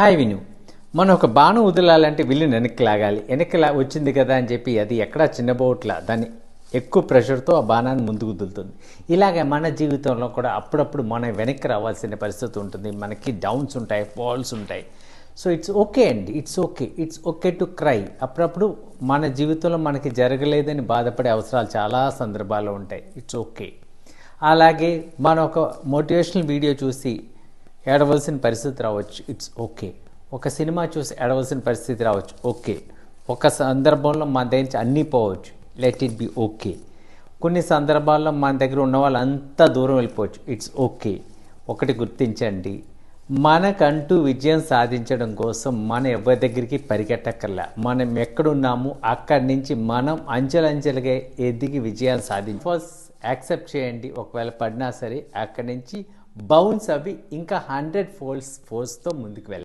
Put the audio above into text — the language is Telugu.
హాయ్ విను. మనం ఒక బాణం వదలాలంటే విల్లుని వెనక్కి లాగాలి. వచ్చింది కదా అని చెప్పి అది ఎక్కడా చిన్నబోట్ల దాన్ని ఎక్కువ ప్రెషర్తో ఆ బాణాన్ని ముందుకు వదులుతుంది. ఇలాగే మన జీవితంలో కూడా అప్పుడప్పుడు మనం వెనక్కి రావాల్సిన పరిస్థితి ఉంటుంది. మనకి డౌన్స్ ఉంటాయి, ఫాల్స్ ఉంటాయి. సో ఇట్స్ ఓకే అండి, ఇట్స్ ఓకే టు క్రై. అప్పుడప్పుడు మన జీవితంలో మనకి జరగలేదని బాధపడే అవసరాలు చాలా సందర్భాల్లో ఉంటాయి. It's okay. అలాగే మనం ఒక మోటివేషనల్ వీడియో చూసి ఏడవలసిన పరిస్థితి రావచ్చు. It's okay. ఒక సినిమా చూసి ఏడవలసిన పరిస్థితి రావచ్చు. ఓకే. ఒక సందర్భంలో మన దగ్గర నుంచి అన్నీ పోవచ్చు. Let it be okay. కొన్ని సందర్భాల్లో మన దగ్గర ఉన్న వాళ్ళు అంత దూరం వెళ్ళిపోవచ్చు. It's okay. ఒకటి గుర్తించండి, మనకంటూ విజయం సాధించడం కోసం మనం ఎవరి దగ్గరికి పరిగెట్టక్కర్లా. మనం ఎక్కడున్నాము అక్కడి నుంచి మనం అంచెలంచెలుగా ఎదిగి విజయాలు సాధించి ఫస్ట్ యాక్సెప్ట్ చేయండి. ఒకవేళ పడినా సరే అక్కడి నుంచి బౌన్స్ అవి ఇంకా 100 ఫోల్డ్స్ ఫోర్స్తో ముందుకు వెళ్ళాలి.